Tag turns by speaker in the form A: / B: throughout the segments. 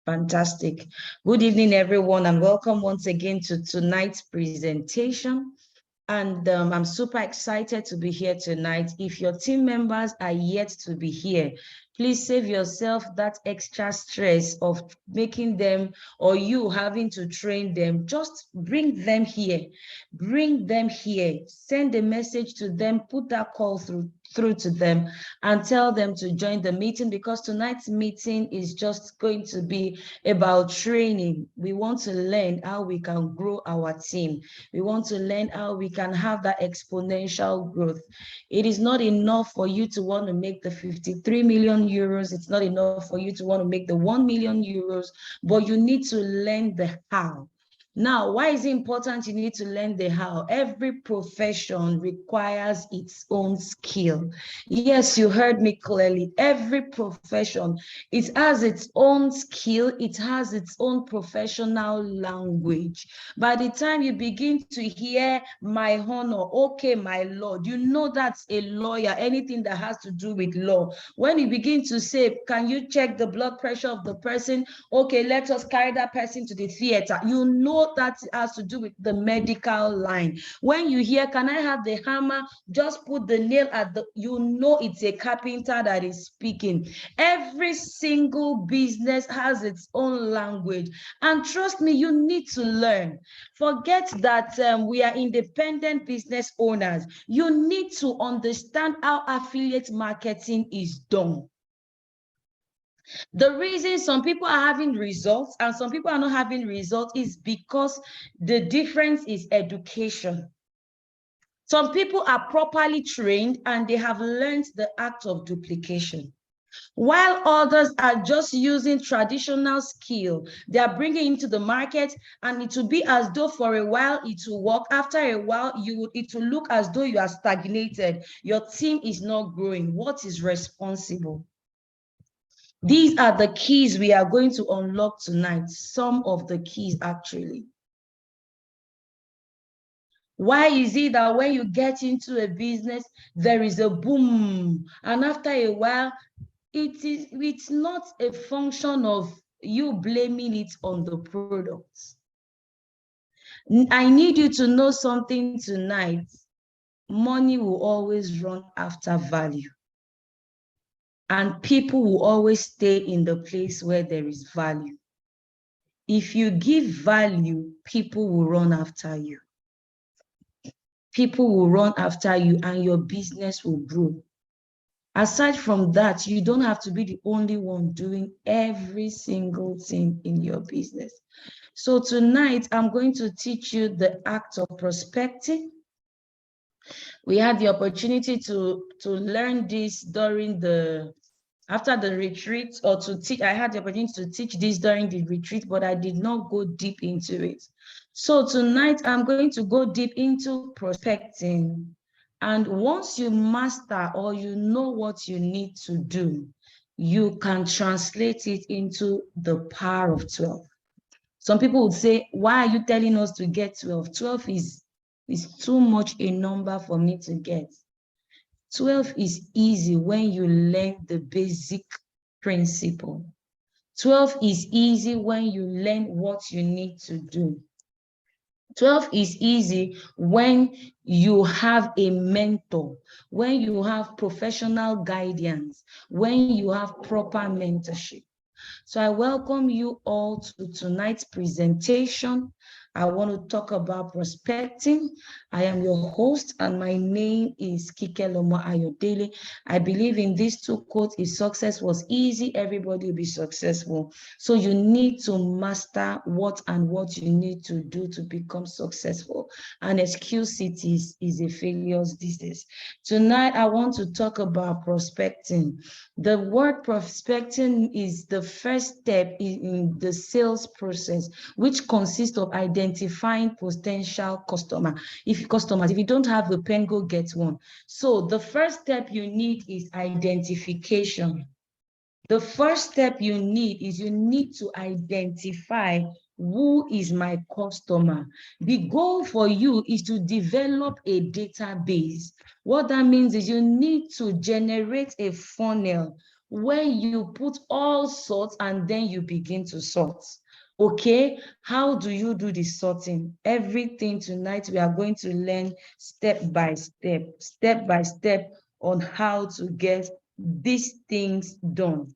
A: Fantastic. Good evening, everyone, and welcome once again to tonight's presentation. And I'm super excited to be here tonight. If your team members are yet to be here, please save yourself that extra stress of making them or you having to train them. Just bring them here. Bring them here. Send a message to them. Put that call through to them and tell them to join the meeting, because tonight's meeting is just going to be about training. We want to learn how we can grow our team. We want to learn how we can have that exponential growth. It is not enough for you to want to make the 53 million euros. It's not enough for you to want to make the 1 million euros, but you need to learn the how. Now, why is it important you need to learn the how? Every profession requires its own skill. Yes, you heard me clearly. Every profession, it has its own skill. It has its own professional language. By the time you begin to hear my honor, okay, my lord, you know that's a lawyer, anything that has to do with law. When you begin to say, can you check the blood pressure of the person? Okay, let us carry that person to the theater. You know that has to do with the medical line. When you hear, can I have the hammer? Just put the nail at the, you know it's a carpenter that is speaking. Every single business has its own language. And trust me, you need to learn. Forget that we are independent business owners. You need to understand how affiliate marketing is done. The reason some people are having results and some people are not having results is because the difference is education. Some people are properly trained and they have learned the act of duplication, while others are just using traditional skill. They are bringing into the market, and it will be as though for a while it will work. After a while, it will look as though you are stagnated. Your team is not growing. What is responsible? These are the keys we are going to unlock tonight. Some of the keys, actually. Why is it that when you get into a business, there is a boom, and after a while, it's not a function of you blaming it on the products. I need you to know something tonight. Money will always run after value. And people will always stay in the place where there is value. If you give value, people will run after you. People will run after you and your business will grow. Aside from that, you don't have to be the only one doing every single thing in your business. So tonight, I'm going to teach you the act of prospecting. We had the opportunity to learn this during after the retreat, or to teach. I had the opportunity to teach this during the retreat, but I did not go deep into it. So tonight, I'm going to go deep into prospecting. And once you master or you know what you need to do, you can translate it into the power of 12. Some people would say, why are you telling us to get 12? 12 is too much a number for me to get. 12 is easy when you learn the basic principle. 12 is easy when you learn what you need to do. 12 is easy when you have a mentor, when you have professional guidance, when you have proper mentorship. So I welcome you all to tonight's presentation. I want to talk about prospecting. I am your host, and my name is Kikelomo Ayodele. I believe in these two quotes: if success was easy, everybody will be successful. So you need to master what you need to do to become successful. And excuse it is a failure's disease. Tonight, I want to talk about prospecting. The word prospecting is the first step in the sales process, which consists of identifying potential customers. If you don't have the pen, go get one. So the first step you need is identification. The first step you need is you need to identify who is my customer. The goal for you is to develop a database. What that means is you need to generate a funnel where you put all sorts and then you begin to sort. Okay, how do you do the sorting? Everything tonight we are going to learn step by step on how to get these things done.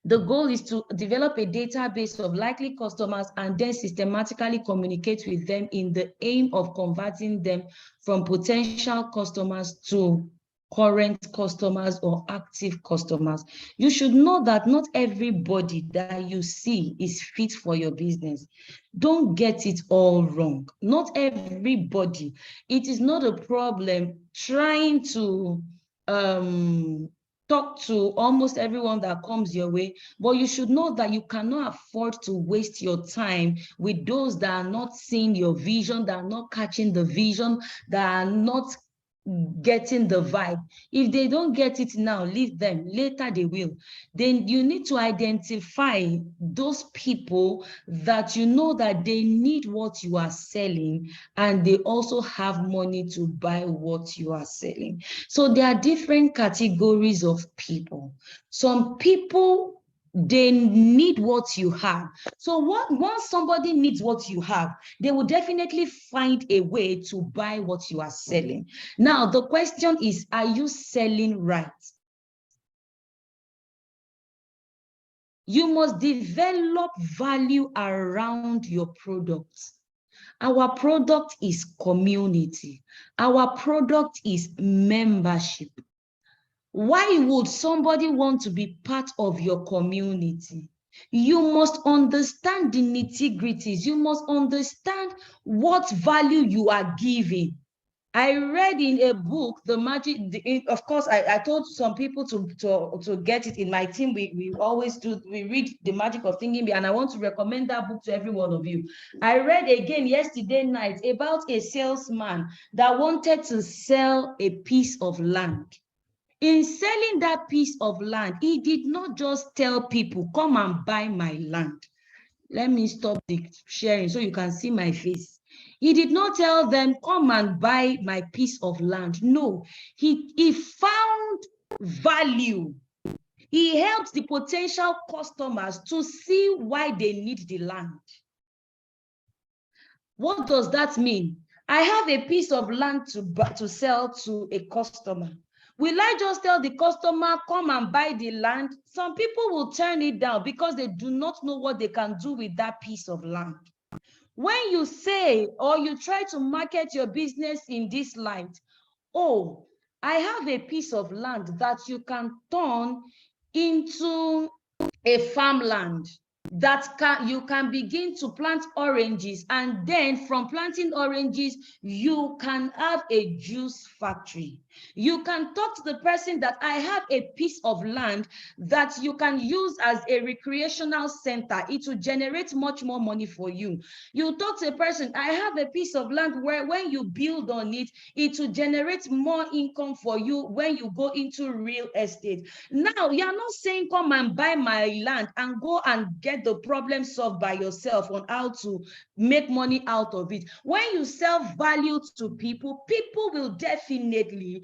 A: The goal is to develop a database of likely customers and then systematically communicate with them in the aim of converting them from potential customers to current customers or active customers. You should know that not everybody that you see is fit for your business. Don't get it all wrong. Not everybody. It is not a problem trying to talk to almost everyone that comes your way, but you should know that you cannot afford to waste your time with those that are not seeing your vision, that are not catching the vision, that are not getting the vibe. If they don't get it now, leave them. Later they will. Then you need to identify those people that you know that they need what you are selling and they also have money to buy what you are selling. So there are different categories of people. Some people, they need what you have. So once somebody needs what you have, they will definitely find a way to buy what you are selling. Now, the question is, are you selling right? You must develop value around your product. Our product is community. Our product is membership. Why would somebody want to be part of your community? You must understand the nitty-gritties. You must understand what value you are giving. I read in a book, The Magic, of course, I told some people to get it. In my team. We always do, we read The Magic of Thinking, and I want to recommend that book to every one of you. I read again yesterday night about a salesman that wanted to sell a piece of land. In selling that piece of land, he did not just tell people, come and buy my land. Let me stop the sharing so you can see my face. He did not tell them, come and buy my piece of land. No, he found value. He helped the potential customers to see why they need the land. What does that mean? I have a piece of land to sell to a customer. Will I just tell the customer, come and buy the land? Some people will turn it down because they do not know what they can do with that piece of land. When you say, or you try to market your business in this light, oh, I have a piece of land that you can turn into a farmland, that you can begin to plant oranges, and then from planting oranges you can have a juice factory. You can talk to the person that I have a piece of land that you can use as a recreational center. It will generate much more money for you. You talk to a person, I have a piece of land where when you build on it, it will generate more income for you when you go into real estate. Now, you're not saying come and buy my land and go and get the problem solved by yourself on how to make money out of it. When you sell value to people, people will definitely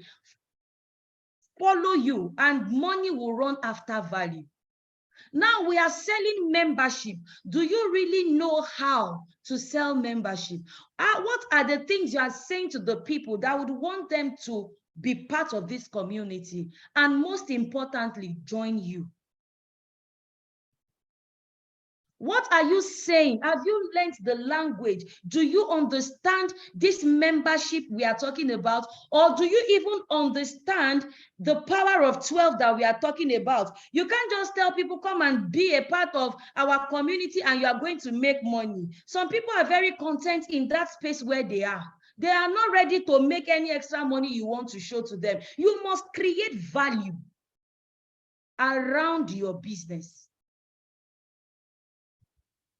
A: follow you and money will run after value. Now we are selling membership. Do you really know how to sell membership? What are the things you are saying to the people that would want them to be part of this community? And most importantly, join you. What are you saying? Have you learned the language? Do you understand this membership we are talking about? Or do you even understand the power of 12 that we are talking about? You can't just tell people, come and be a part of our community and you are going to make money. Some people are very content in that space where they are. They are not ready to make any extra money you want to show to them. You must create value around your business.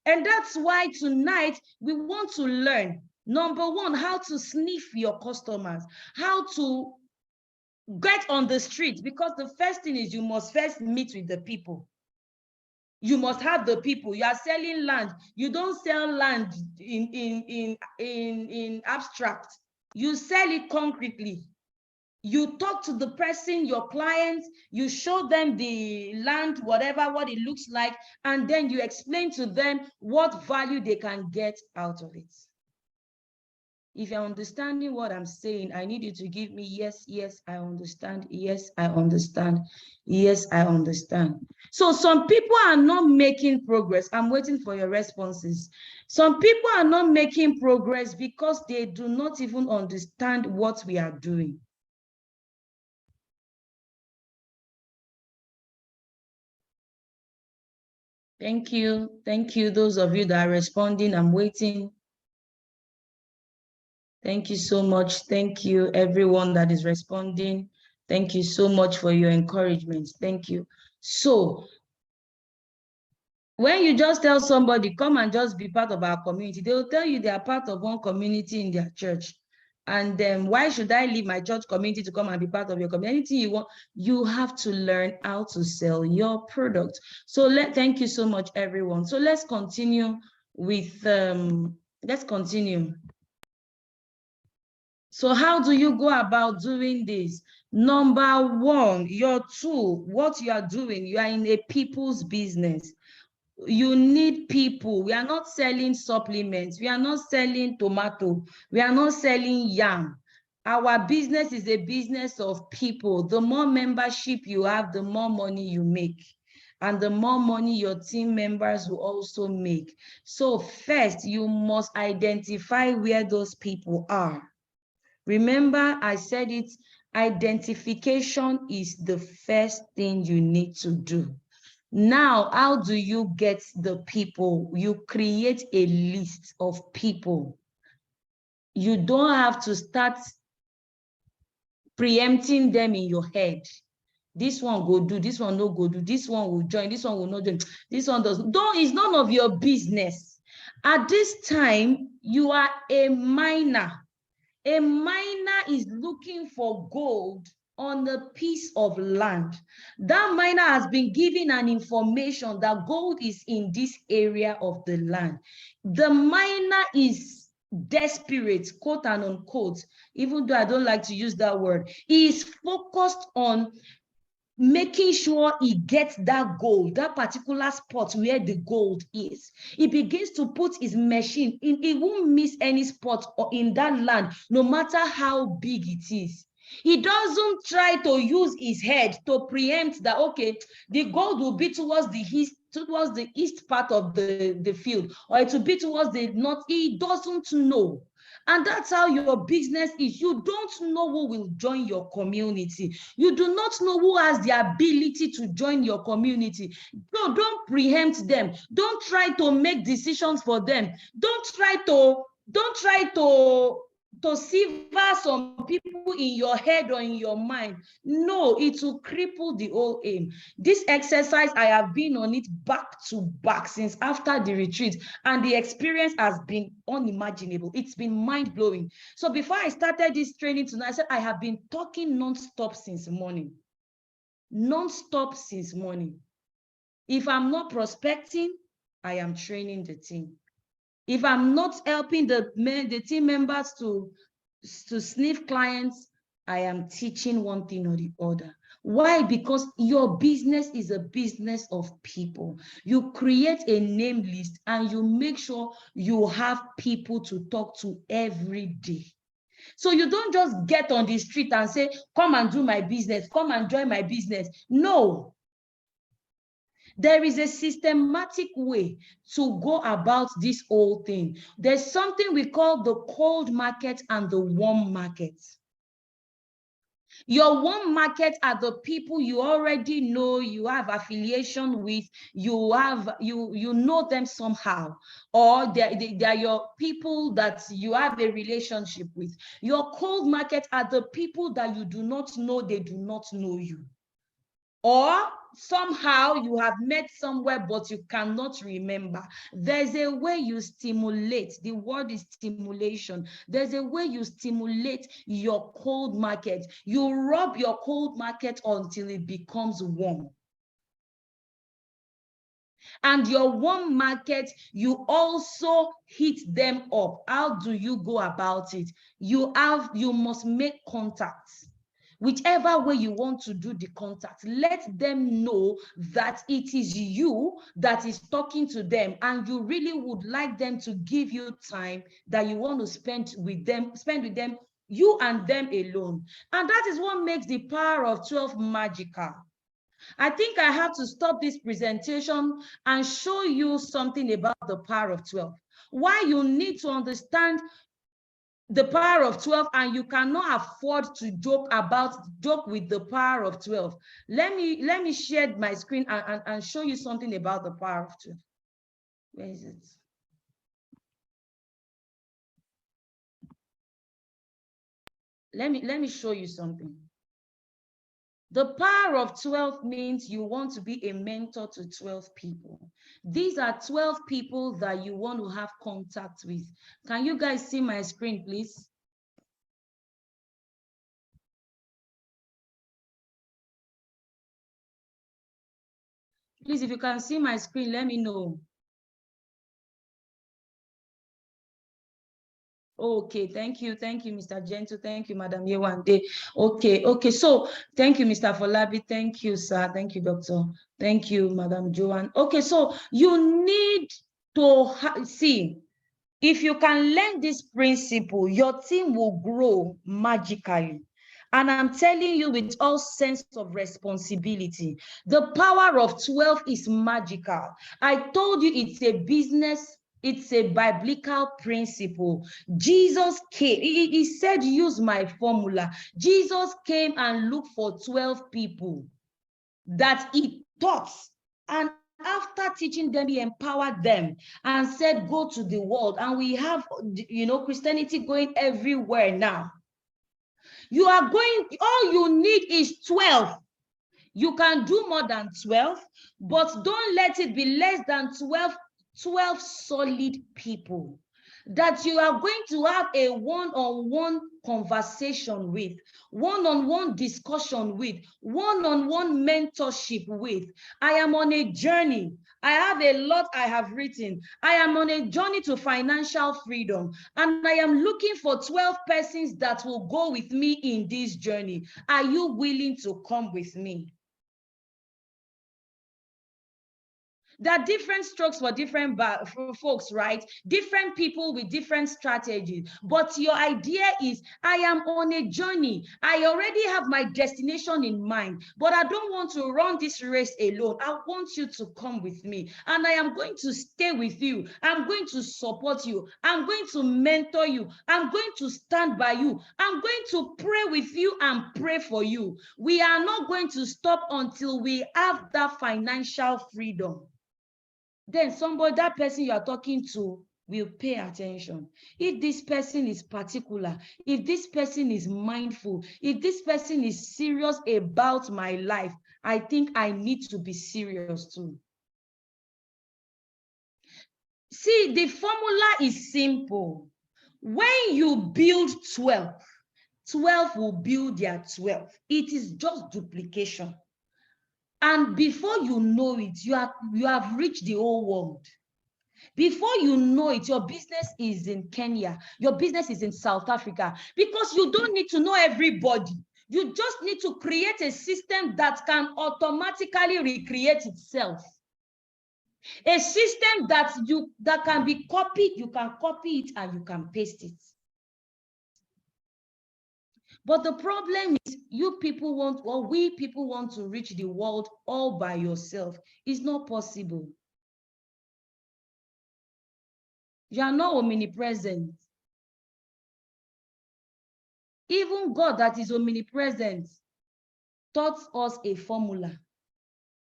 A: And that's why tonight we want to learn, number one, how to sniff your customers, how to get on the street, because the first thing is you must first meet with the people. You must have the people. You are selling land. You don't sell land in abstract. You sell it concretely. You talk to the person, your client, you show them the land, whatever, what it looks like, and then you explain to them what value they can get out of it. If you're understanding what I'm saying, I need you to give me yes, yes, I understand. Yes, I understand. Yes, I understand. So some people are not making progress. I'm waiting for your responses. Some people are not making progress because they do not even understand what we are doing. Thank you. Thank you, those of you that are responding. I'm waiting. Thank you so much. Thank you, everyone that is responding. Thank you so much for your encouragement. Thank you. So, when you just tell somebody, come and just be part of our community, they will tell you they are part of one community in their church. And then why should I leave my church community to come and be part of your community? Anything you want, you have to learn how to sell your product. So thank you so much, everyone. So let's continue with, let's continue. So how do you go about doing this? Number one, your tool, what you are doing, you are in a people's business. You need people. We are not selling supplements. We are not selling tomato. We are not selling yam. Our business is a business of people. The more membership you have, the more money you make. And the more money your team members will also make. So first, you must identify where those people are. Remember, I said it, identification is the first thing you need to do. Now, how do you get the people? You create a list of people. You don't have to start preempting them in your head. This one go do, this one no go do, this one will join, this one will not join, this one does. Don't, it's none of your business. At this time, you are a miner. A miner is looking for gold on a piece of land. That miner has been given an information that gold is in this area of the land. The miner is desperate, quote and unquote, even though I don't like to use that word. He is focused on making sure he gets that gold, that particular spot where the gold is. He begins to put his machine in, he won't miss any spot or in that land, no matter how big it is. He doesn't try to use his head to preempt that, okay, the gold will be towards the east part of the field, or it will be towards the north. He doesn't know. And that's how your business is. You don't know who will join your community. You do not know who has the ability to join your community. No, don't preempt them. Don't try to make decisions for them. Don't try to sever some people in your head or in your mind. No, it will cripple the whole aim. This exercise, I have been on it back to back since after the retreat, and the experience has been unimaginable. It's been mind-blowing. So before I started this training tonight, I said I have been talking non-stop since morning. Non-stop since morning. If I'm not prospecting, I am training the team. If I'm not helping the team members to sniff clients, I am teaching one thing or the other. Why? Because your business is a business of people. You create a name list and you make sure you have people to talk to every day. So you don't just get on the street and say, come and do my business, come and join my business. No. There is a systematic way to go about this whole thing. There's something we call the cold market and the warm market. Your warm market are the people you already know, you have affiliation with, you know them somehow, or they are your people that you have a relationship with. Your cold market are the people that you do not know, they do not know you. Or somehow you have met somewhere, but you cannot remember. There's a way you stimulate. The word is stimulation. There's a way you stimulate your cold market. You rub your cold market until it becomes warm. And your warm market, you also heat them up. How do you go about it? You must make contacts. Whichever way you want to do the contact, let them know that it is you that is talking to them, and you really would like them to give you time that you want to spend with them, you and them alone. And that is what makes the power of 12 magical. I think I have to stop this presentation and show you something about the power of 12. Why you need to understand the power of 12, and you cannot afford to joke with the power of 12. Let me share my screen and show you something about the power of 12. Where is it? Let me show you something. The power of 12 means you want to be a mentor to 12 people. These are 12 people that you want to have contact with. Can you guys see my screen, please? Please, if you can see my screen, let me know. Okay, thank you, Mr. Gentle, thank you, Madam Yewande. Okay, so thank you, Mr. Folabi, thank you, sir, thank you, Doctor, thank you, Madam Joanne. Okay, so you need to see, if you can learn this principle, your team will grow magically. And I'm telling you with all sense of responsibility, the power of 12 is magical. I told you it's a business, it's a biblical principle. Jesus came, he said, use my formula. Jesus came and looked for 12 people that he taught, and after teaching them, he empowered them and said, go to the world. And we have, Christianity going everywhere now. You are going, all you need is 12. You can do more than 12, but don't let it be less than 12 solid people that you are going to have a one-on-one conversation with, one-on-one discussion with, one-on-one mentorship with. I am on a journey. I have a lot I have written. I am on a journey to financial freedom, and I am looking for 12 persons that will go with me in this journey. Are you willing to come with me? There are different strokes for different folks, right? Different people with different strategies. But your idea is, I am on a journey. I already have my destination in mind, but I don't want to run this race alone. I want you to come with me, and I am going to stay with you. I'm going to support you. I'm going to mentor you. I'm going to stand by you. I'm going to pray with you and pray for you. We are not going to stop until we have that financial freedom. Then that person you are talking to will pay attention. If this person is particular, if this person is mindful, if this person is serious about my life, I think I need to be serious too. See, the formula is simple. When you build 12, 12 will build their 12. It is just duplication. And before you know it, you have reached the whole world. Before you know it, your business is in Kenya, your business is in South Africa, because you don't need to know everybody. You just need to create a system that can automatically recreate itself. A system that can be copied, you can copy it and you can paste it. But the problem is, we people want to reach the world all by yourself. It's not possible. You are not omnipresent. Even God, that is omnipresent, taught us a formula.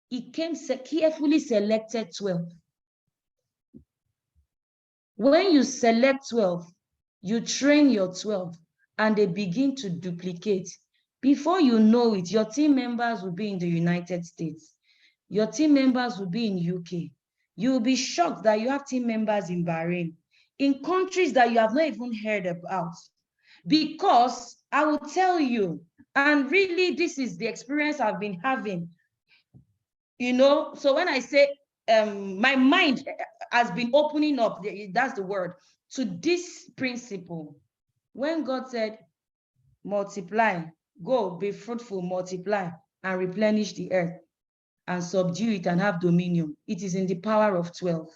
A: He carefully selected 12. When you select 12, you train your 12, and they begin to duplicate. Before you know it, your team members will be in the United States. Your team members will be in UK. You will be shocked that you have team members in Bahrain, in countries that you have not even heard about. Because I will tell you, and really this is the experience I've been having, so when I say my mind has been opening up, that's the word, to this principle. When God said multiply, Go, be fruitful, multiply, and replenish the earth, and subdue it and have dominion. It is in the power of 12.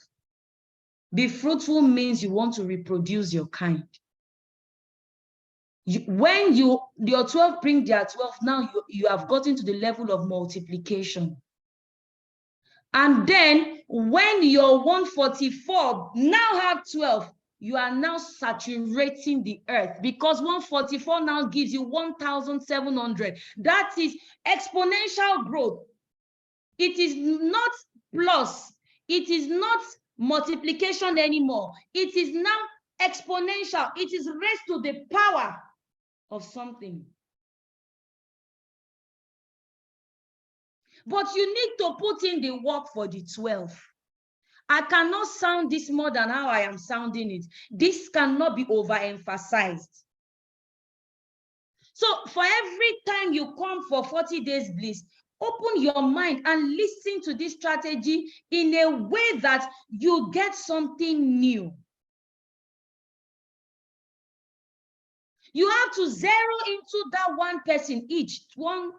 A: Be fruitful means you want to reproduce your kind. When your 12 bring their 12, now you have gotten to the level of multiplication. And then when your 144 now have 12, you are now saturating the earth, because 144 now gives you 1,700. That is exponential growth. It is not plus. It is not multiplication anymore. It is now exponential. It is raised to the power of something. But you need to put in the work for the 12. I cannot sound this more than how I am sounding it. This cannot be overemphasized. So for every time you come for 40 days bliss, open your mind and listen to this strategy in a way that you get something new. You have to zero into that one person each, one,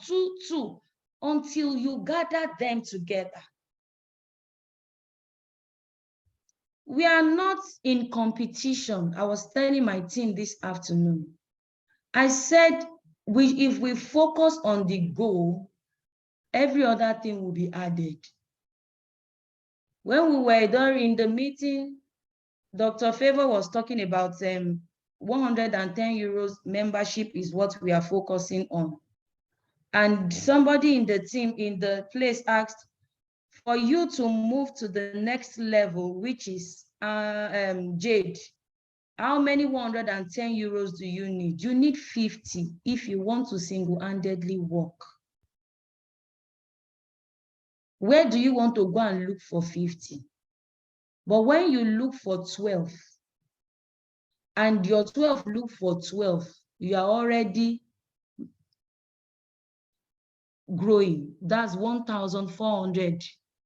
A: two, two, until you gather them together. We are not in competition. I was telling my team this afternoon. I said, if we focus on the goal, every other thing will be added. When we were there in the meeting, Dr. Favor was talking about 110 euros membership is what we are focusing on. And somebody in the team, in the place asked, for you to move to the next level, which is Jade, how many 110 euros do you need? You need 50 if you want to single-handedly work. Where do you want to go and look for 50? But when you look for 12, and your 12 look for 12, you are already growing. That's 1,400.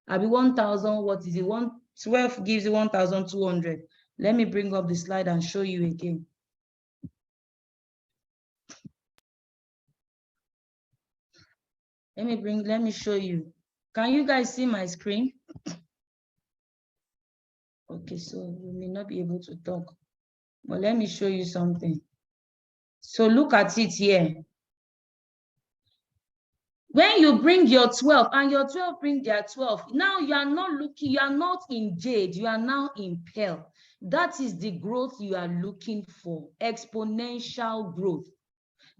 A: I be 1,000, what is it? 12 gives you 1,200. Let me bring up the slide and show you again. Let me show you. Can you guys see my screen? Okay, so you may not be able to talk, but let me show you something. So look at it here. When you bring your 12 and your 12 bring their 12, now you are not looking, you are not in jade, you are now in pearl. That is the growth you are looking for, exponential growth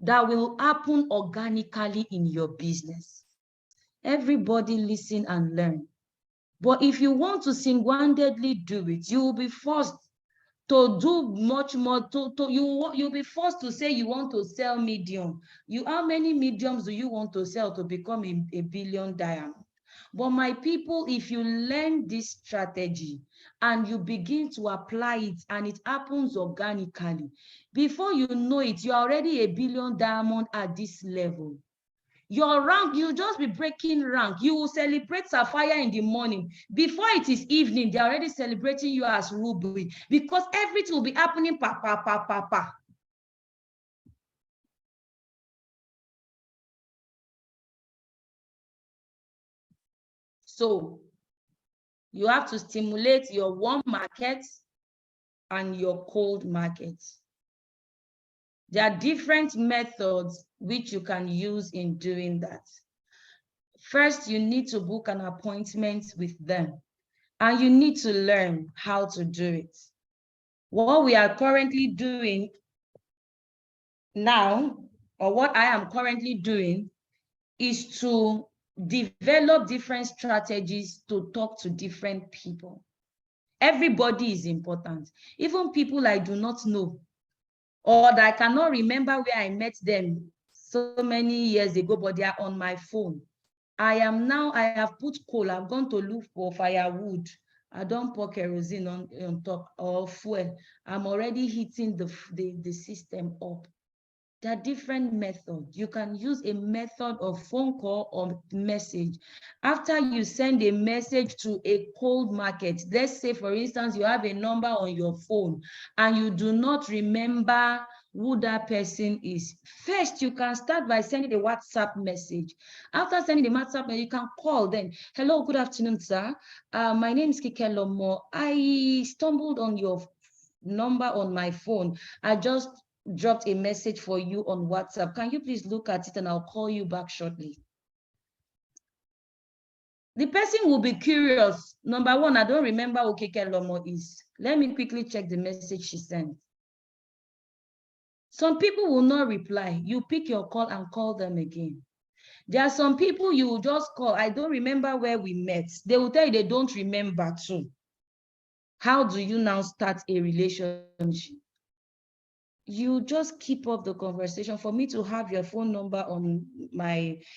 A: that will happen organically in your business. Everybody listen and learn. But if you want to single-handedly do it, you will be forced to do much more. You'll be forced to say you want to sell medium. How many mediums do you want to sell to become a billion diamond? But my people, if you learn this strategy and you begin to apply it and it happens organically, before you know it, you're already a billion diamond at this level. Your rank, you'll just be breaking rank. You will celebrate Sapphire in the morning. Before it is evening, they're already celebrating you as Ruby, because everything will be happening pa, pa, pa, pa, pa. So you have to stimulate your warm market and your cold market. There are different methods which you can use in doing that. First, you need to book an appointment with them, and you need to learn how to do it. What we are currently doing now, or what I am currently doing, is to develop different strategies to talk to different people. Everybody is important. Even people I do not know, or that I cannot remember where I met them so many years ago, but they are on my phone. I have put coal, I've gone to look for firewood. I don't pour kerosene on top or fuel. I'm already heating the system up. There are different methods. You can use a method of phone call or message. After you send a message to a cold market, let's say, for instance, you have a number on your phone and you do not remember who that person is. First, you can start by sending a WhatsApp message. After sending the WhatsApp message, you can call then. Hello, good afternoon, sir. My name is Kikelomo. I stumbled on your number on my phone. I just dropped a message for you on WhatsApp. Can you please look at it and I'll call you back shortly? The person will be curious. Number one, I don't remember who Kikelomo is. Let me quickly check the message she sent. Some people will not reply. You pick your call and call them again. There are some people you will just call. I don't remember where we met. They will tell you they don't remember too. How do you now start a relationship? You just keep up the conversation. For me to have your phone number on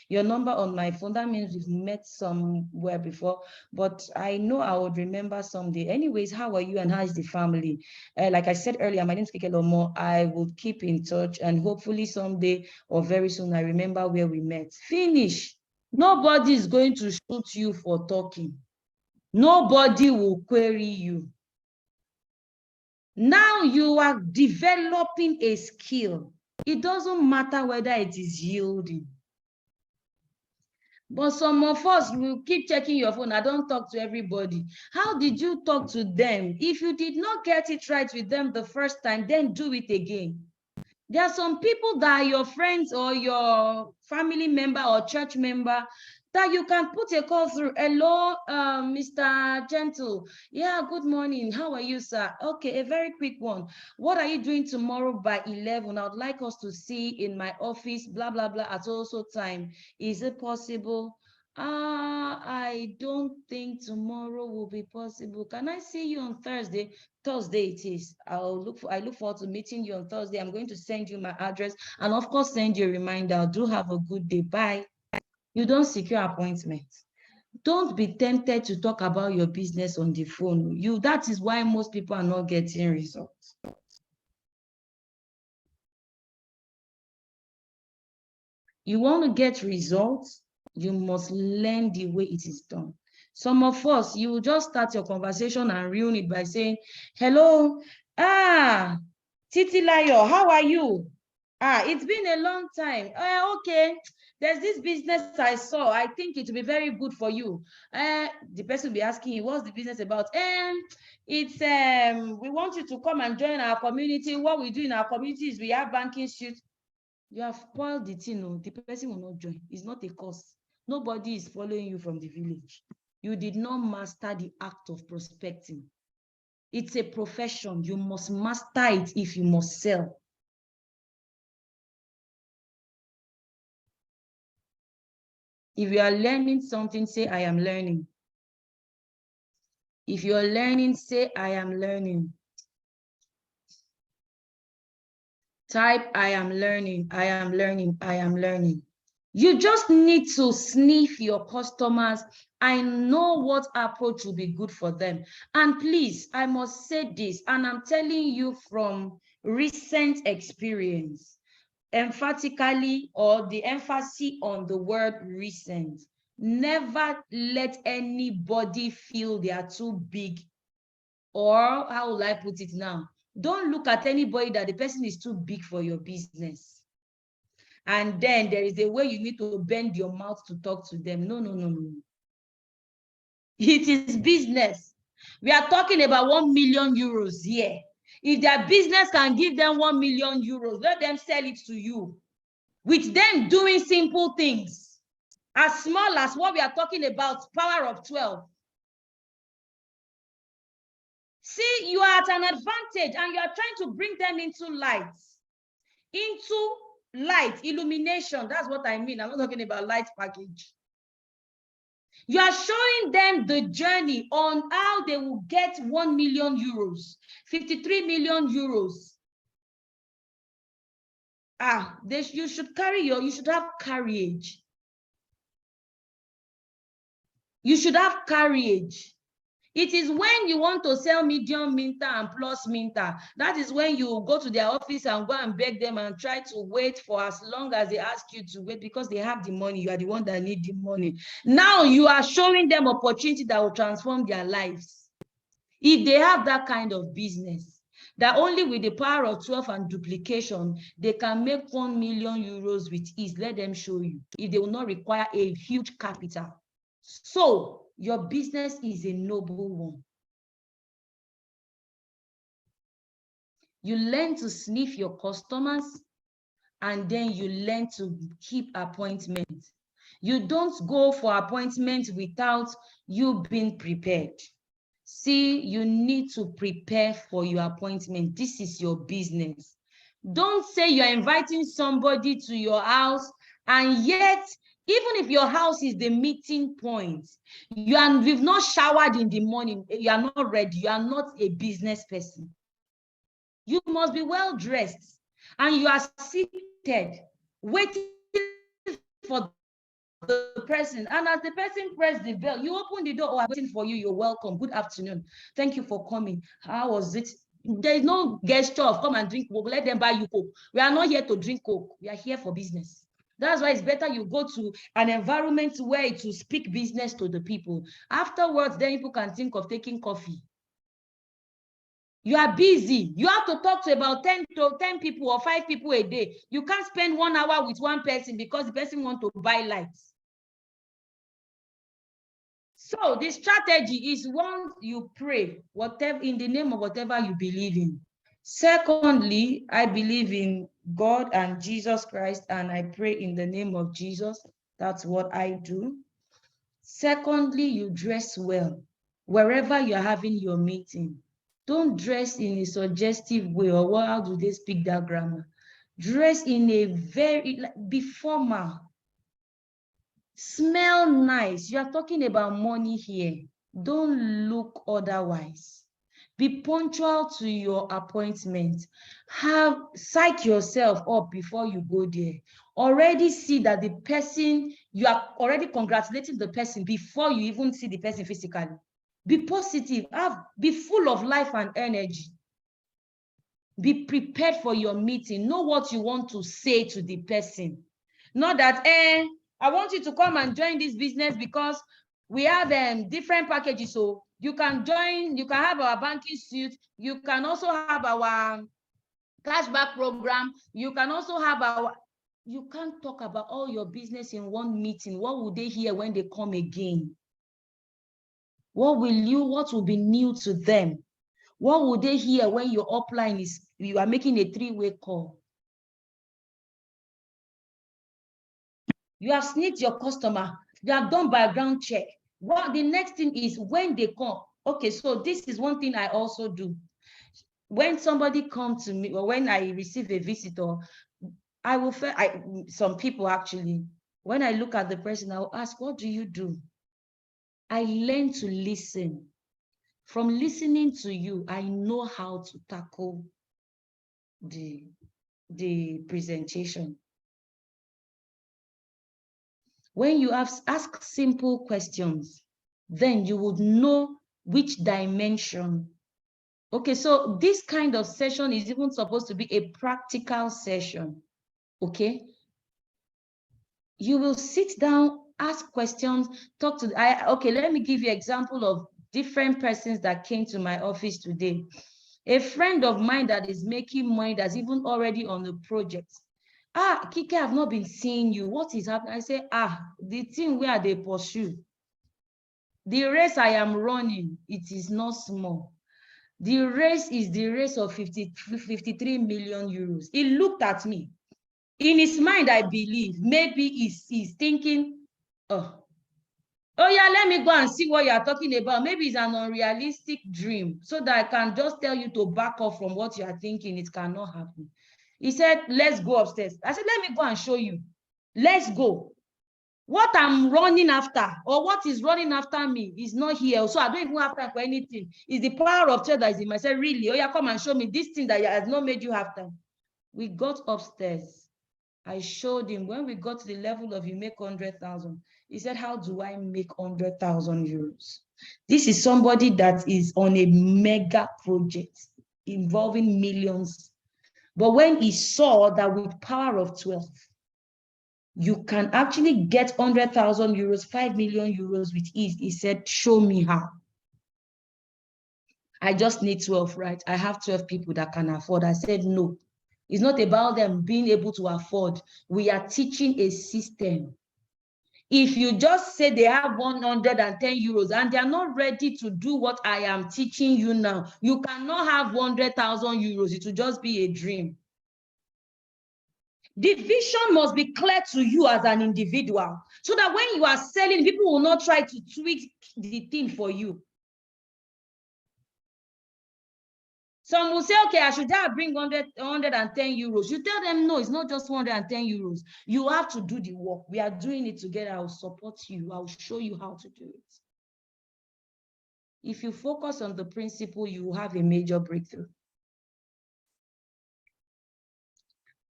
A: your number on my phone, that means we've met somewhere before, but I know I would remember someday. Anyways, how are you and how is the family? Like I said earlier, my name is Kikelomo. I will keep in touch and hopefully someday or very soon I remember where we met. Finish. Nobody is going to shoot you for talking. Nobody will query you. Now you are developing a skill. It doesn't matter whether it is yielding. But some of us will keep checking your phone. I don't talk to everybody. How did you talk to them? If you did not get it right with them the first time, then do it again. There are some people that are your friends or your family member or church member that you can put a call through. Hello, Mr. Gentle. Yeah, good morning. How are you, sir? Okay, a very quick one. What are you doing tomorrow by 11? I would like us to see in my office, blah, blah, blah, at also time. Is it possible? I don't think tomorrow will be possible. Can I see you on Thursday? Thursday it is. I look forward to meeting you on Thursday. I'm going to send you my address and of course send you a reminder. Do have a good day. Bye. You don't secure appointments. Don't be tempted to talk about your business on the phone. That is why most people are not getting results. You want to get results, you must learn the way it is done. Some of us, you will just start your conversation and ruin it by saying, hello, Titilayo, how are you? It's been a long time. Okay, there's this business I saw. I think it will be very good for you. The person will be asking you, what's the business about? It's we want you to come and join our community. What we do in our community is we have banking suits. You have spoiled the thing. No, the person will not join. It's not a course. Nobody is following you from the village. You did not master the act of prospecting. It's a profession. You must master it if you must sell. If you are learning something, say, I am learning. If you're learning, say, I am learning. Type, I am learning, I am learning, I am learning. You just need to sniff your customers. I know what approach will be good for them. And please, I must say this, and I'm telling you from recent experience, emphatically, or the emphasis on the word recent. Never let anybody feel they are too big, or how will I put it now? Don't look at anybody that the person is too big for your business. And then there is a way you need to bend your mouth to talk to them. No, no, no, no. It is business. We are talking about 1 million euros here. If their business can give them 1 million euros, let them sell it to you. With them doing simple things, as small as what we are talking about, power of 12. See, you are at an advantage and you are trying to bring them into light. Into light, illumination. That's what I mean. I'm not talking about light package. You are showing them the journey on how they will get 1 million euros, 53 million euros. You should have courage. You should have courage. It is when you want to sell medium minter and plus minter, that is when you go to their office and go and beg them and try to wait for as long as they ask you to wait because they have the money. You are the one that need the money. Now you are showing them opportunity that will transform their lives. If they have that kind of business, that only with the power of 12 and duplication, they can make 1 million euros with ease. Let them show you if they will not require a huge capital. So your business is a noble one. You learn to sniff your customers, and then you learn to keep appointments. You don't go for appointments without you being prepared. See, you need to prepare for your appointment. This is your business. Don't say you're inviting somebody to your house, and yet, even if your house is the meeting point, you've not showered in the morning, you are not ready, you are not a business person. You must be well dressed, and you are seated, waiting for the person. And as the person press the bell, you open the door. Oh, I'm waiting for you. You're welcome. Good afternoon. Thank you for coming. How was it? There is no gesture of come and drink Coke. Let them buy you Coke. We are not here to drink Coke. We are here for business. That's why it's better you go to an environment where it will speak business to the people. Afterwards, then people can think of taking coffee. You are busy. You have to talk to about 10 people or 5 people a day. You can't spend 1 hour with one person because the person wants to buy lights. So the strategy is, once you pray, whatever in the name of whatever you believe in. Secondly, I believe in God and Jesus Christ, and I pray in the name of Jesus. That's what I do. Secondly, you dress well wherever you're having your meeting. Don't dress in a suggestive way, or how do they speak that grammar? Dress in a be formal. Smell nice. You are talking about money here. Don't look otherwise. Be punctual to your appointment. Psych yourself up before you go there. Already see that the person, you are already congratulating the person before you even see the person physically. Be positive. Be full of life and energy. Be prepared for your meeting. Know what you want to say to the person. Not that, I want you to come and join this business because we have different packages. So you can join, you can have our banking suite. You can also have our cashback program. You can also have you can't talk about all your business in one meeting. What will they hear when they come again? What will be new to them? What will they hear when your upline you are making a 3-way call? You have sniffed your customer. You have done background check. What the next thing is when they come. Okay, so this is one thing I also do. When somebody comes to me, or when I receive a visitor, some people actually, when I look at the person, I'll ask, what do you do? I learn to listen. From listening to you, I know how to tackle the presentation. When you ask simple questions, then you would know which dimension. Okay, so this kind of session is even supposed to be a practical session. Okay, you will sit down, ask questions, talk to okay, let me give you an example of different persons that came to my office today. A friend of mine that is making money, that's even already on the project. Kike, I've not been seeing you. What is happening? I say, the thing where they pursue. The race I am running, it is not small. The race is the race of 53 million euros. He looked at me. In his mind, I believe, maybe he's thinking, oh yeah, let me go and see what you're talking about. Maybe it's an unrealistic dream, so that I can just tell you to back off from what you are thinking. It cannot happen. He said, let's go upstairs. I said, let me go and show you. Let's go. What I'm running after, or what is running after me, is not here. So I don't even have time for anything. It's the power of trade that is in me. I said, really? Oh yeah, come and show me this thing that has not made you have time. We got upstairs. I showed him. When we got to the level of you make 100,000, he said, how do I make 100,000 euros? This is somebody that is on a mega project involving millions. But when he saw that with power of 12, you can actually get 100,000 euros, 5 million euros with ease, he said, show me how. I just need 12, right? I have 12 people that can afford. I said, no, it's not about them being able to afford. We are teaching a system. If you just say they have 110 euros and they are not ready to do what I am teaching you now, you cannot have 100,000 euros. It will just be a dream. The vision must be clear to you as an individual, so that when you are selling, people will not try to tweak the thing for you. Some will say, okay, I should bring 110 euros. You tell them, no, it's not just 110 euros. You have to do the work. We are doing it together. I will support you. I will show you how to do it. If you focus on the principle, you will have a major breakthrough.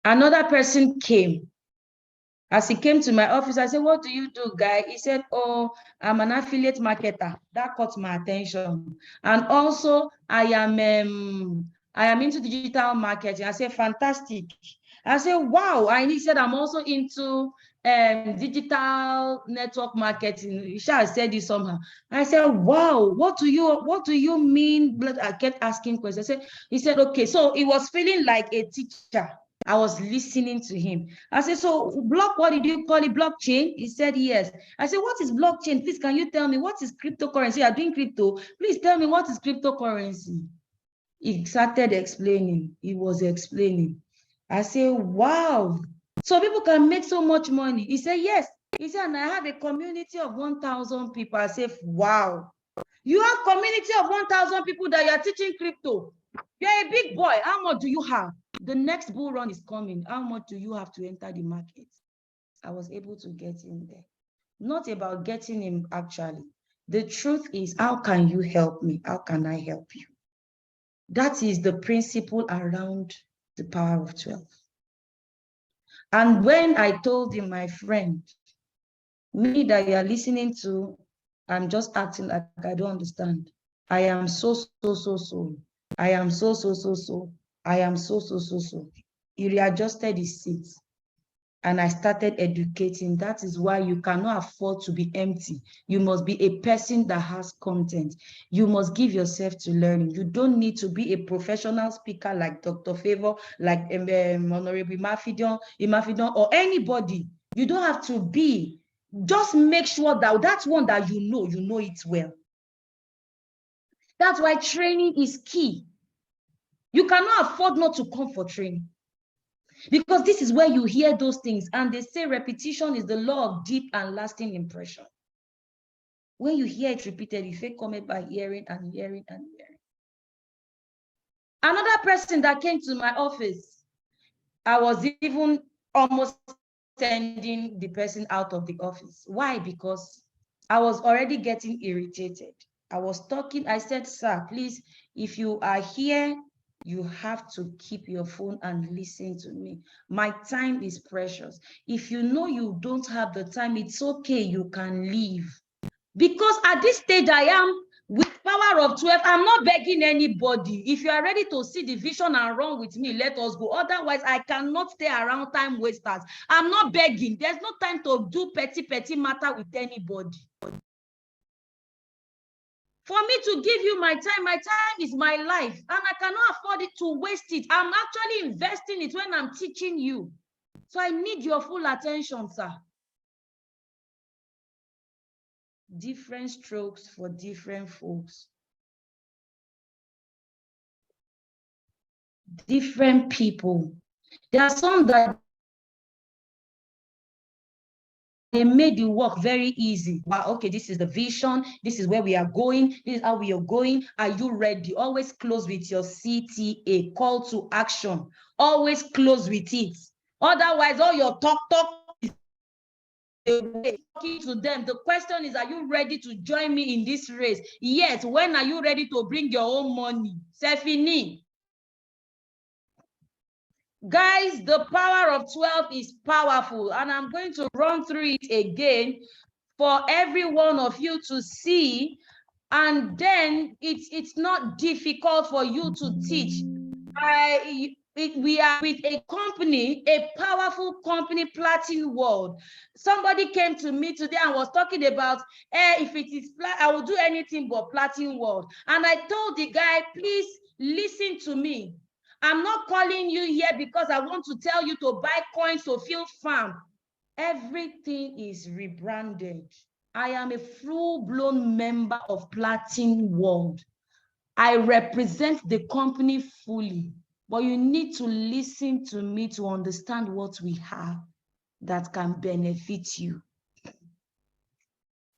A: Another person came. As he came to my office, I said, what do you do, guy? He said, oh, I'm an affiliate marketer. That caught my attention. And also, I am into digital marketing. I said, fantastic. I said, wow. And he said, I'm also into digital network marketing. I said it somehow. I said, wow, what do you mean? I kept asking questions. He said, okay. So he was feeling like a teacher. I was listening to him. I said, so what did you call it? Blockchain? He said, yes. I said, what is blockchain? Please, can you tell me what is cryptocurrency? You are doing crypto. Please tell me what is cryptocurrency. He started explaining. He was explaining. I said, wow. So people can make so much money. He said, yes. He said, and I have a community of 1,000 people. I said, wow. You have a community of 1,000 people that you are teaching crypto. You're a big boy. How much do you have? The next bull run is coming. How much do you have to enter the market? I was able to get in there. Not about getting him, actually. The truth is, how can you help me? How can I help you? That is the principle around the power of 12. And when I told him, my friend, me that you are listening to, I'm just acting like I don't understand. I am so. I am so. I am so. He readjusted his seat and I started educating. That is why you cannot afford to be empty. You must be a person that has content. You must give yourself to learning. You don't need to be a professional speaker like Dr. Favor, like Honorable Imafidon, or anybody. You don't have to be. Just make sure that that's one that you know it well. That's why training is key. You cannot afford not to come for training. Because this is where you hear those things. And they say repetition is the law of deep and lasting impression. When you hear it repeated, you fake comment by hearing and hearing and hearing. Another person that came to my office, I was even almost sending the person out of the office. Why? Because I was already getting irritated. I was talking, I said, sir, please, if you are here, you have to keep your phone and listen to me. My time is precious. If you know you don't have the time, it's okay, you can leave. Because at this stage I am with power of 12, I'm not begging anybody. If you are ready to see the vision and run with me, let us go. Otherwise, I cannot stay around time wasters. I'm not begging. There's no time to do petty matter with anybody. For me to give you my time is my life, and I cannot afford it to waste it. I'm actually investing it when I'm teaching you. So I need your full attention, sir. Different strokes for different folks. Different people. There are some that they made the work very easy. Wow, okay, this is the vision. This is where we are going. This is how we are going. Are you ready? Always close with your CTA, call to action. Always close with it. Otherwise, all your talk is talking to them. The question is, are you ready to join me in this race? Yes. When are you ready to bring your own money? C'est fini. Guys, the power of 12 is powerful, and I'm going to run through it again for every one of you to see, and then it's not difficult for you to teach. we are with a company, a powerful company, Platinum World. Somebody came to me today and was talking about, if it is, I will do anything but Platinum World. And I told the guy, please listen to me. I'm not calling you here because I want to tell you to buy coins to fill farm. Everything is rebranded. I am a full-blown member of Platinum World. I represent the company fully, but you need to listen to me to understand what we have that can benefit you.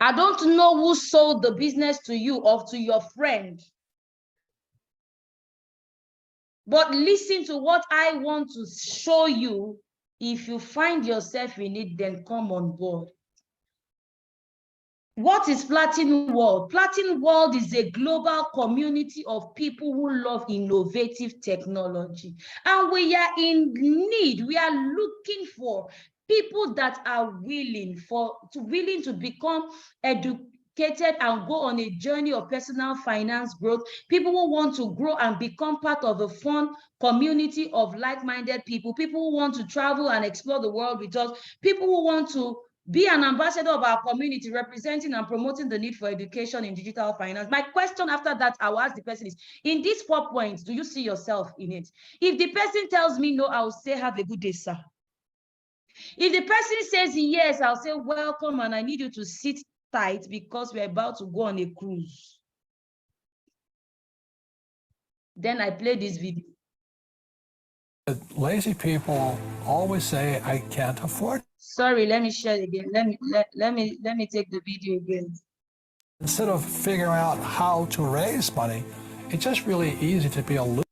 A: I don't know who sold the business to you or to your friend, but listen to what I want to show you. If you find yourself in it, then come on board. What is Platinum World? Platinum World is a global community of people who love innovative technology. And we are in need. We are looking for people that are willing to become educated and go on a journey of personal finance growth. People who want to grow and become part of a fun community of like-minded people. People who want to travel and explore the world with us. People who want to be an ambassador of our community, representing and promoting the need for education in digital finance. My question after that, I will ask the person is, in these 4 points, do you see yourself in it? If the person tells me no, I will say, have a good day, sir. If the person says yes, I'll say, welcome, and I need you to sit tight because we're about to go on a cruise. Then I play this video.
B: Lazy people always say, I can't afford.
A: Sorry, let me share it again. Let me take the video again.
B: Instead of figuring out how to raise money, it's just really easy to be a loser.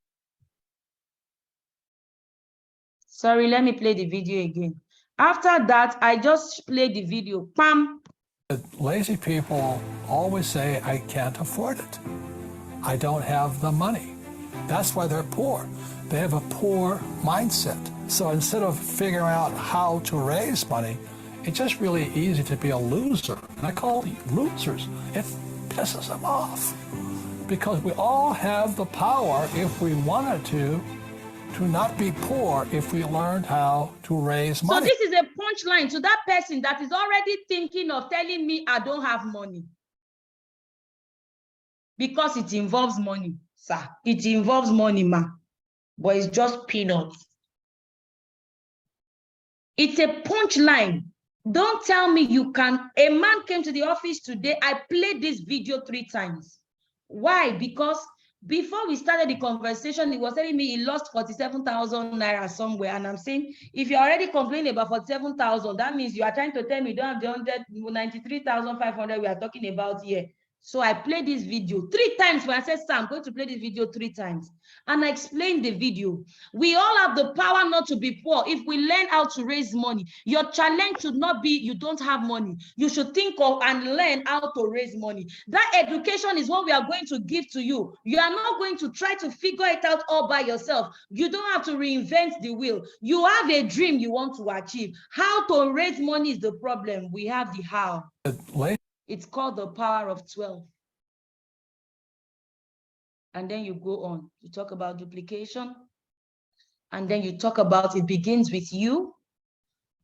A: Sorry, let me play the video again. After that, I just play the video. Pam.
B: Lazy people always say, I can't afford it. I don't have the money. That's why they're poor. They have a poor mindset. So instead of figuring out how to raise money, it's just really easy to be a loser. And I call them losers. It pisses them off because we all have the power, if we wanted to not be poor if we learned how to raise money.
A: So this is a punchline to that person that is already thinking of telling me I don't have money. Because it involves money, sir. It involves money, ma. But it's just peanuts. It's a punchline. Don't tell me you can. A man came to the office today. I played this video 3 times. Why? Because before we started the conversation, he was telling me he lost 47,000 naira somewhere. And I'm saying, if you're already complaining about 47,000, that means you are trying to tell me you don't have the 93,500 we are talking about here. So I played this video 3 times. When I said, sir, I'm going to play this video 3 times. And I explained the video. We all have the power not to be poor if we learn how to raise money. Your challenge should not be you don't have money. You should think of and learn how to raise money. That education is what we are going to give to you. You are not going to try to figure it out all by yourself. You don't have to reinvent the wheel. You have a dream you want to achieve. How to raise money is the problem. We have the how. It's called the power of 12. And then you go on to talk about duplication. And then you talk about it begins with you.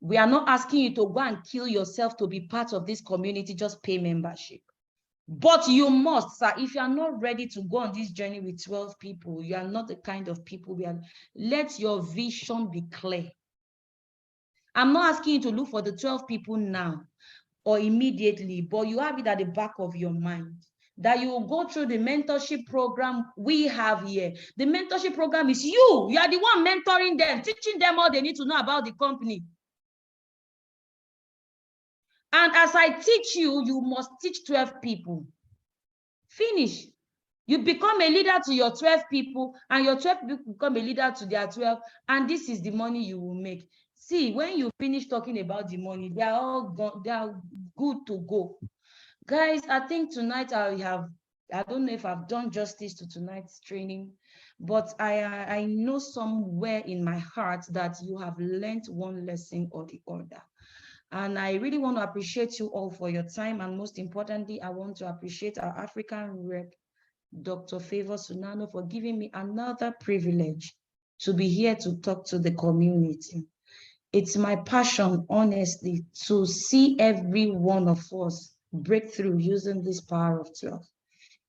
A: We are not asking you to go and kill yourself to be part of this community, just pay membership. But you must, sir, if you are not ready to go on this journey with 12 people, you are not the kind of people we are. Let your vision be clear. I'm not asking you to look for the 12 people now or immediately, but you have it at the back of your mind that you will go through the mentorship program we have here. The mentorship program is you. You are the one mentoring them, teaching them all they need to know about the company. And as I teach you, you must teach 12 people. Finish. You become a leader to your 12 people, and your 12 people become a leader to their 12, and this is the money you will make. See, when you finish talking about the money, they are all gone, they are good to go. Guys, I think tonight I don't know if I've done justice to tonight's training, but I know somewhere in my heart that you have learned one lesson or the other. And I really want to appreciate you all for your time. And most importantly, I want to appreciate our African rep, Dr. Favor Sunano, for giving me another privilege to be here to talk to the community. It's my passion, honestly, to see every one of us break through using this power of 12.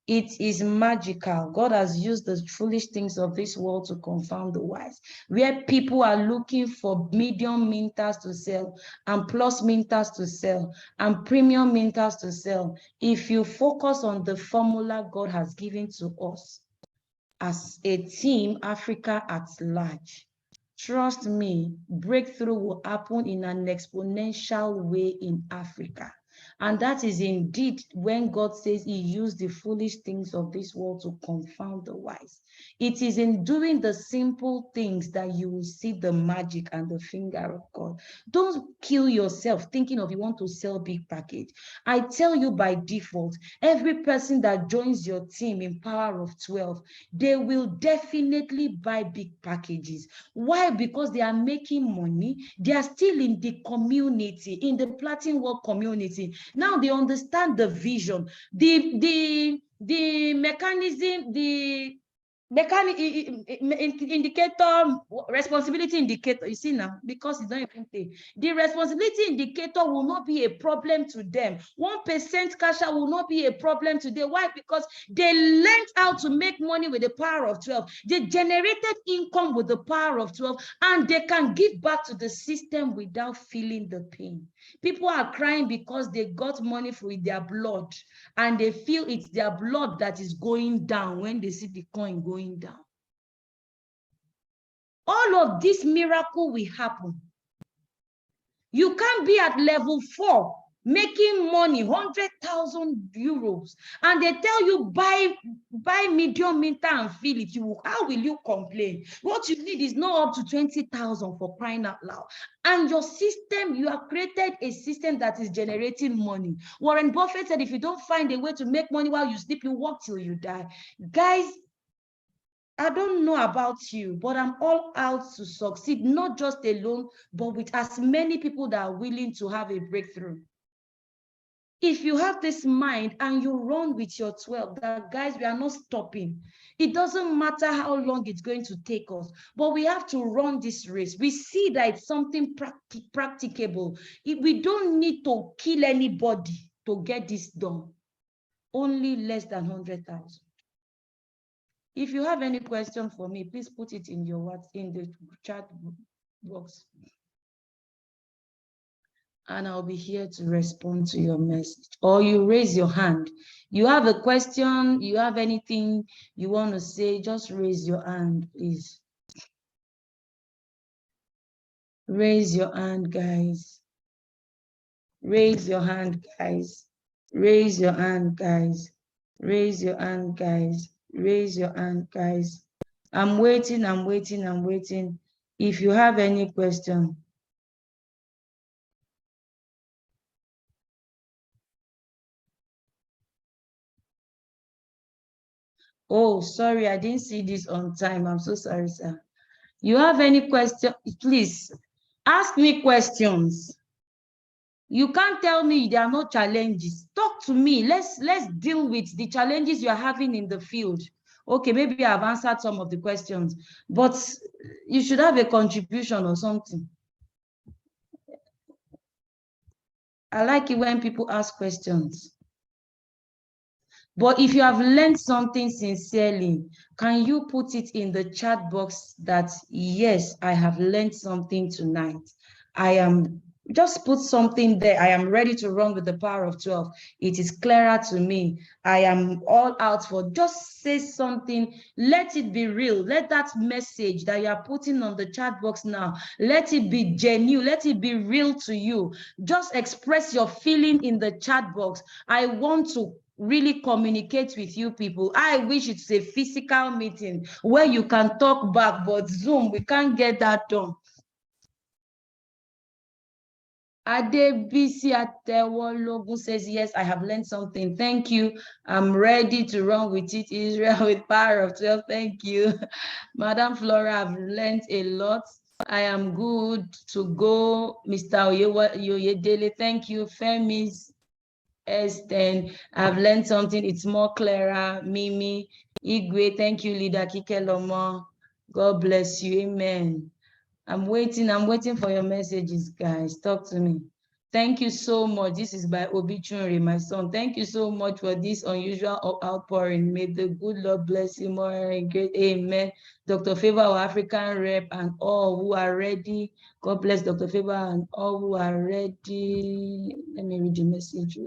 A: It is magical. God has used the foolish things of this world to confound the wise. Where people are looking for medium minters to sell and plus minters to sell and premium minters to sell. If you focus on the formula God has given to us as a team, Africa at large, trust me, breakthrough will happen in an exponential way in Africa. And that is indeed when God says he used the foolish things of this world to confound the wise. It is in doing the simple things that you will see the magic and the finger of God. Don't kill yourself thinking of you want to sell big package. I tell you by default, every person that joins your team in Power of 12, they will definitely buy big packages. Why? Because they are making money. They are still in the community, in the Platinum World community. Now they understand the vision, the mechanism, the mechanic indicator, responsibility indicator. You see now, because it's not even pay. The responsibility indicator will not be a problem to them. 1% cash out will not be a problem today. Why? Because they learned how to make money with the power of 12. They generated income with the power of 12, and they can give back to the system without feeling the pain. People are crying because they got money with their blood, and they feel it's their blood that is going down when they see the coin going down. All of this miracle will happen. You can't be at level 4 making money, 100,000 euros, and they tell you buy medium minter and feel it. How will you complain? What you need is not up to 20,000 for crying out loud. And your system, you have created a system that is generating money. Warren Buffett said, if you don't find a way to make money while you sleep, you work till you die. Guys, I don't know about you, but I'm all out to succeed, not just alone, but with as many people that are willing to have a breakthrough. If you have this mind and you run with your 12, that guys, we are not stopping. It doesn't matter how long it's going to take us, but we have to run this race. We see that it's something practicable. We don't need to kill anybody to get this done. Only less than 100,000. If you have any question for me, please put it in the chat box, and I'll be here to respond to your message. Or you raise your hand. You have a question, you have anything you want to say, just raise your hand, please. Raise your hand, guys. Raise your hand, guys. Raise your hand, guys. Raise your hand, guys. Raise your hand, guys. I'm waiting. If you have any question. Oh, sorry, I didn't see this on time. I'm so sorry, sir. You have any question? Please ask me questions. You can't tell me there are no challenges. Talk to me. Let's deal with the challenges you are having in the field. Okay, maybe I've answered some of the questions, but you should have a contribution or something. I like it when people ask questions. But if you have learned something sincerely, can you put it in the chat box that, yes, I have learned something tonight. Just put something there. I am ready to run with the power of 12. It is clearer to me. I am all out for, just say something. Let it be real. Let that message that you are putting on the chat box now, let it be genuine. Let it be real to you. Just express your feeling in the chat box. I want to really communicate with you people. I wish it's a physical meeting where you can talk back, but Zoom, we can't get that done. Adebisi Atewologun says, yes, I have learned something. Thank you. I'm ready to run with it, Israel, with power of 12. Thank you. Madam Flora, I've learned a lot. I am good to go. Mr. Oyedele, thank you. Femis S10, I've learned something. It's more clearer. Mimi, Igwe, thank you. Leader Kikelomo, God bless you. Amen. I'm waiting for your messages, guys. Talk to me. Thank you so much. This is by Obituary, my son. Thank you so much for this unusual outpouring. May the good Lord bless you more and great. Amen. Dr. Favor, our African rep, and all who are ready. God bless Dr. Favor and all who are ready. Let me read the message.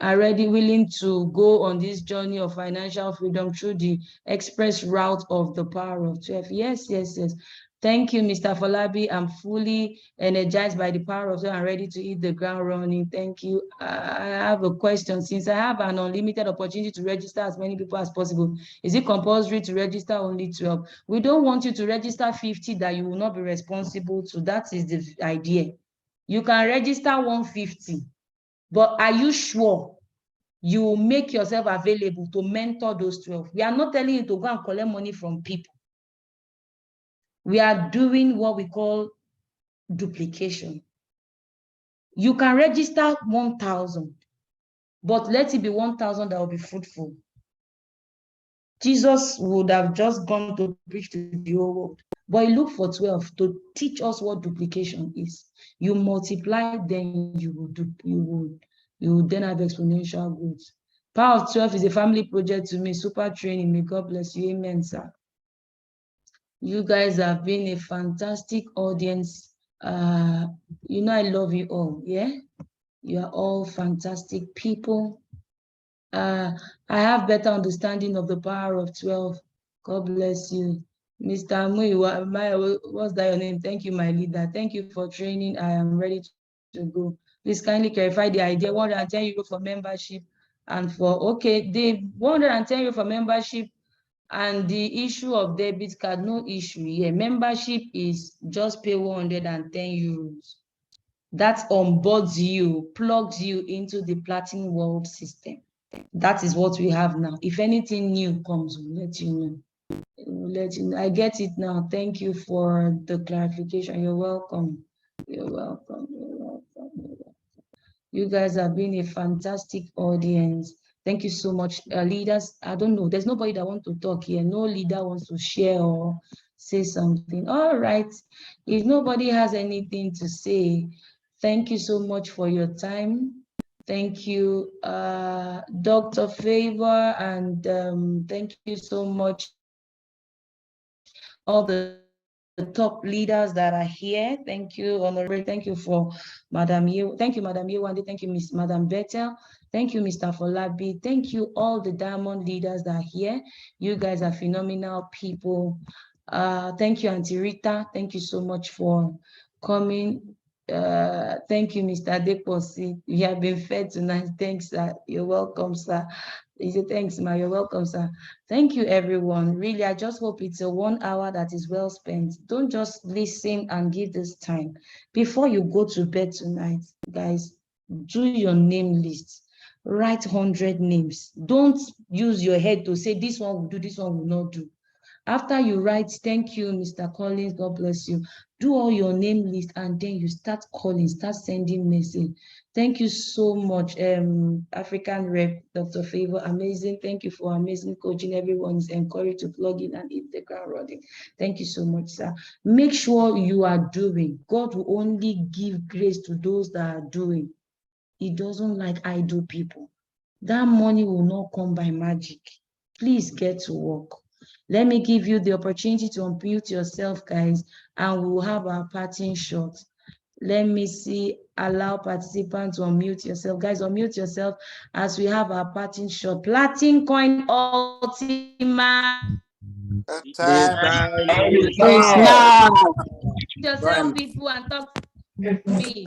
A: Are ready, willing to go on this journey of financial freedom through the express route of the power of 12. Yes, yes, yes. Thank you, Mr. Falabi. I'm fully energized by the power of 12 and ready to hit the ground running. Thank you. I have a question. Since I have an unlimited opportunity to register as many people as possible, is it compulsory to register only 12? We don't want you to register 50 that you will not be responsible to. That is the idea. You can register 150. But are you sure you make yourself available to mentor those 12? We are not telling you to go and collect money from people. We are doing what we call duplication. You can register 1,000, but let it be 1,000 that will be fruitful. Jesus would have just gone to preach to the whole world, but he looked for 12 to teach us what duplication is. You multiply, then you will then have exponential growth. Power of 12 is a family project to me. Super training. May God bless you. Amen, sir. You guys have been a fantastic audience. You know I love you all. Yeah, you are all fantastic people. I have better understanding of the power of 12. God bless you. Mr. Mui, what's that your name? Thank you, my leader. Thank you for training. I am ready to go. Please kindly clarify the idea. 110 euro for membership and the 110 euro for membership and the issue of debit card, no issue here. Membership is just pay 110 euros. That onboards you, plugs you into the Platinum World system. That is what we have now. If anything new comes, we'll let you know. We'll let you know. I get it now. Thank you for the clarification. You're welcome. You're welcome. You're welcome. You're welcome. You guys have been a fantastic audience. Thank you so much. Leaders, I don't know. There's nobody that wants to talk here. No leader wants to share or say something. All right. If nobody has anything to say, thank you so much for your time. Thank you, Dr. Favor, and thank you so much, all the top leaders that are here. Thank you, Honorable. Thank you for Madam Yew. Thank you, Madam Yewande. Thank you, Miss Madam Bethel. Thank you, Mr. Folabi. Thank you, all the diamond leaders that are here. You guys are phenomenal people. Thank you, Auntie Rita. Thank you so much for coming. Thank you, Mr. Deposi. You have been fed tonight. Thanks, sir. You're welcome, sir. He said, thanks, ma. You're welcome, sir. Thank you, everyone. Really, I just hope it's a 1 hour that is well spent. Don't just listen and give this time. Before you go to bed tonight, guys, do your name list. Write 100 names. Don't use your head to say this one will do, this one will not do. After you write, thank you, Mr. Collins, God bless you. Do all your name list and then you start calling, start sending message. Thank you so much, African Rep, Dr. Favor, amazing. Thank you for amazing coaching. Everyone is encouraged to plug in and hit the ground running. Thank you so much, sir. Make sure you are doing. God will only give grace to those that are doing. He doesn't like idle people. That money will not come by magic. Please get to work. Let me give you the opportunity to unmute yourself, guys, and we'll have our parting shot. Let me see, allow participants to unmute yourself. Guys, unmute yourself as we have our parting shot. Platin Coin Ultima.
C: Time
A: It's now. Yourself, people, and talk to me.